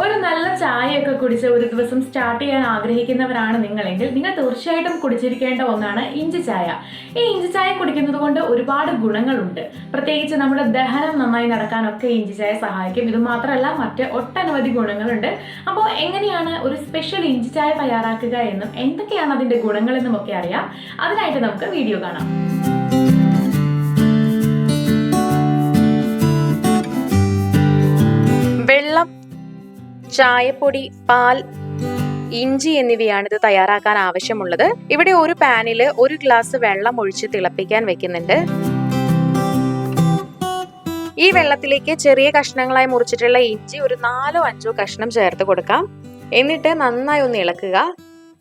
ഒരു നല്ല ചായയൊക്കെ കുടിച്ച് ഒരു ദിവസം സ്റ്റാർട്ട് ചെയ്യാൻ ആഗ്രഹിക്കുന്നവരാണ് നിങ്ങളെങ്കിൽ നിങ്ങൾ തീർച്ചയായിട്ടും കുടിച്ചിരിക്കേണ്ട ഒന്നാണ് ഇഞ്ചി ചായ. ഈ ഇഞ്ചി ചായ കുടിക്കുന്നത് കൊണ്ട് ഒരുപാട് ഗുണങ്ങളുണ്ട്. പ്രത്യേകിച്ച് നമ്മുടെ ദഹനം നന്നായി നടക്കാനൊക്കെ ഇഞ്ചി ചായ സഹായിക്കും. ഇത് മാത്രമല്ല മറ്റ് ഒട്ടനവധി ഗുണങ്ങളുണ്ട്. അപ്പോൾ എങ്ങനെയാണ് ഒരു സ്പെഷ്യൽ ഇഞ്ചി ചായ തയ്യാറാക്കുക എന്നും എന്തൊക്കെയാണ് അതിന്റെ ഗുണങ്ങളെന്നും ഒക്കെ അറിയാം. അതിനായിട്ട് നമുക്ക് വീഡിയോ കാണാം. വെള്ളം, ചായപ്പൊടി, പാൽ, ഇഞ്ചി എന്നിവയാണ് ഇത് തയ്യാറാക്കാൻ ആവശ്യമുള്ളത്. ഇവിടെ ഒരു പാനിൽ 1 ഗ്ലാസ് വെള്ളം ഒഴിച്ച് തിളപ്പിക്കാൻ വെക്കുന്നുണ്ട്. ഈ വെള്ളത്തിലേക്ക് ചെറിയ കഷ്ണങ്ങളായി മുറിച്ചിട്ടുള്ള ഇഞ്ചി ഒരു 4-5 കഷ്ണം ചേർത്ത് കൊടുക്കാം. എന്നിട്ട് നന്നായി ഒന്ന് ഇളക്കുക.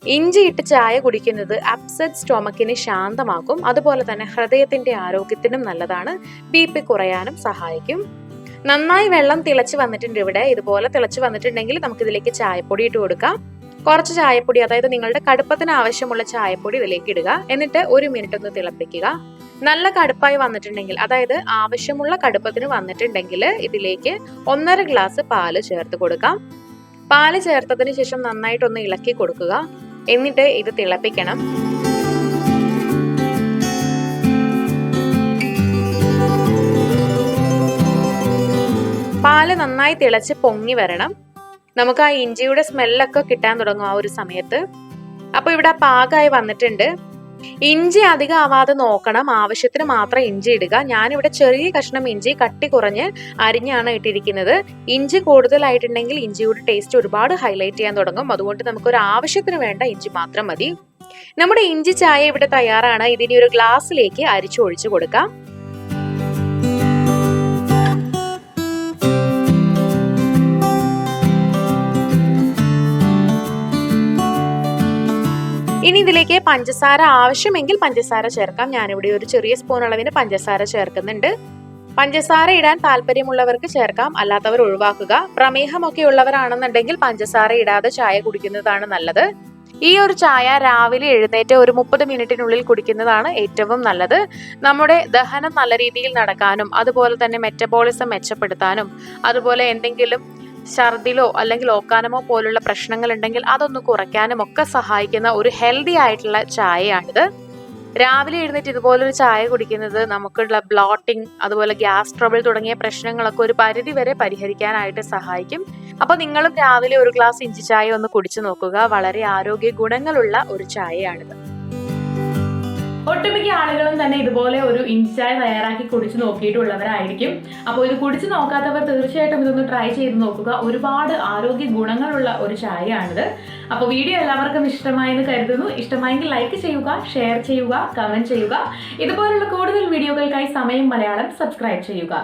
ഇഞ്ചി ഇട്ട് ചായ കുടിക്കുന്നത് അപ്സെറ്റ് സ്റ്റൊമക്കിനെ ശാന്തമാക്കും. അതുപോലെ തന്നെ ഹൃദയത്തിന്റെ ആരോഗ്യത്തിനും നല്ലതാണ്. BP കുറയാനും സഹായിക്കും. നന്നായി വെള്ളം തിളച്ച് വന്നിട്ടുണ്ട്. ഇവിടെ ഇതുപോലെ തിളച്ച് വന്നിട്ടുണ്ടെങ്കിൽ നമുക്ക് ഇതിലേക്ക് ചായപ്പൊടി ഇട്ട് കൊടുക്കാം. കുറച്ച് ചായപ്പൊടി, അതായത് നിങ്ങളുടെ കടുപ്പത്തിന് ആവശ്യമുള്ള ചായപ്പൊടി ഇതിലേക്ക് ഇടുക. എന്നിട്ട് 1 മിനിറ്റ് ഒന്ന് തിളപ്പിക്കുക. നല്ല കടുപ്പായി വന്നിട്ടുണ്ടെങ്കിൽ, അതായത് ആവശ്യമുള്ള കടുപ്പത്തിന് വന്നിട്ടുണ്ടെങ്കിൽ ഇതിലേക്ക് 1.5 ഗ്ലാസ് പാല് ചേർത്ത് കൊടുക്കാം. പാല് ചേർത്തതിന് ശേഷം നന്നായിട്ടൊന്ന് ഇളക്കി കൊടുക്കുക. എന്നിട്ട് ഇത് തിളപ്പിക്കണം. പാല് നന്നായി തിളച്ച് പൊങ്ങി വരണം. നമുക്ക് ആ ഇഞ്ചിയുടെ സ്മെല്ലൊക്കെ കിട്ടാൻ തുടങ്ങും ആ ഒരു സമയത്ത്. അപ്പൊ ഇവിടെ പാകമായി വന്നിട്ടുണ്ട്. ഇഞ്ചി അധികം ആവാതെ നോക്കണം. ആവശ്യത്തിന് മാത്രം ഇഞ്ചി ഇടുക. ഞാനിവിടെ ചെറിയ കഷ്ണം ഇഞ്ചി കട്ടി കുറഞ്ഞ് അരിഞ്ഞാണ് ഇട്ടിരിക്കുന്നത്. ഇഞ്ചി കൂടുതലായിട്ടുണ്ടെങ്കിൽ ഇഞ്ചിയുടെ ടേസ്റ്റ് ഒരുപാട് ഹൈലൈറ്റ് ചെയ്യാൻ തുടങ്ങും. അതുകൊണ്ട് നമുക്കൊരു ആവശ്യത്തിന് വേണ്ട ഇഞ്ചി മാത്രം മതി. നമ്മുടെ ഇഞ്ചി ചായ ഇവിടെ തയ്യാറാണ്. ഇതിനെ ഒരു ഗ്ലാസ്സിലേക്ക് അരിച്ചൊഴിച്ചു കൊടുക്കാം. ഇനി ഇതിലേക്ക് പഞ്ചസാര ആവശ്യമെങ്കിൽ പഞ്ചസാര ചേർക്കാം. ഞാനിവിടെ ഒരു ചെറിയ സ്പൂൺ അളവിന് പഞ്ചസാര ചേർക്കുന്നുണ്ട്. പഞ്ചസാര ഇടാൻ താല്പര്യമുള്ളവർക്ക് ചേർക്കാം, അല്ലാത്തവർ ഒഴിവാക്കുക. പ്രമേഹമൊക്കെ ഉള്ളവരാണെന്നുണ്ടെങ്കിൽ പഞ്ചസാര ഇടാതെ ചായ കുടിക്കുന്നതാണ് നല്ലത്. ഈ ഒരു ചായ രാവിലെ എഴുന്നേറ്റ് ഒരു 30 മിനിറ്റിനുള്ളിൽ കുടിക്കുന്നതാണ് ഏറ്റവും നല്ലത്. നമ്മുടെ ദഹനം നല്ല രീതിയിൽ നടക്കാനും അതുപോലെ തന്നെ മെറ്റബോളിസം മെച്ചപ്പെടുത്താനും അതുപോലെ എന്തെങ്കിലും ഛർദിലോ അല്ലെങ്കിൽ ഓക്കാനമോ പോലുള്ള പ്രശ്നങ്ങൾ ഉണ്ടെങ്കിൽ അതൊന്ന് കുറയ്ക്കാനും ഒക്കെ സഹായിക്കുന്ന ഒരു ഹെൽത്തി ആയിട്ടുള്ള ചായയാണിത്. രാവിലെ എഴുന്നേറ്റ് ഇതുപോലൊരു ചായ കുടിക്കുന്നത് നമുക്കുള്ള ബ്ലോട്ടിംഗ് അതുപോലെ ഗ്യാസ് ട്രബിൾ തുടങ്ങിയ പ്രശ്നങ്ങളൊക്കെ ഒരു പരിധി വരെ പരിഹരിക്കാനായിട്ട് സഹായിക്കും. അപ്പൊ നിങ്ങളും രാവിലെ 1 ഗ്ലാസ് ഇഞ്ചി ചായ ഒന്ന് കുടിച്ചു നോക്കുക. വളരെ ആരോഗ്യ ഗുണങ്ങളുള്ള ഒരു ചായയാണിത്. ഒട്ടുമിക്ക ആളുകളും തന്നെ ഇതുപോലെ ഒരു ഇഞ്ചി ചായ തയ്യാറാക്കി കുടിച്ചു നോക്കിയിട്ടുള്ളവരായിരിക്കും. അപ്പോൾ ഇത് കുടിച്ചു നോക്കാത്തവർ തീർച്ചയായിട്ടും ഇതൊന്ന് ട്രൈ ചെയ്ത് നോക്കുക. ഒരുപാട് ആരോഗ്യ ഗുണങ്ങളുള്ള ഒരു ചായയാണിത്. അപ്പോൾ വീഡിയോ എല്ലാവർക്കും ഇഷ്ടമായെന്ന് കരുതുന്നു. ഇഷ്ടമായെങ്കിൽ ലൈക്ക് ചെയ്യുക, ഷെയർ ചെയ്യുക, കമന്റ് ചെയ്യുക. ഇതുപോലുള്ള കൂടുതൽ വീഡിയോകൾക്കായി സമയം മലയാളം സബ്സ്ക്രൈബ് ചെയ്യുക.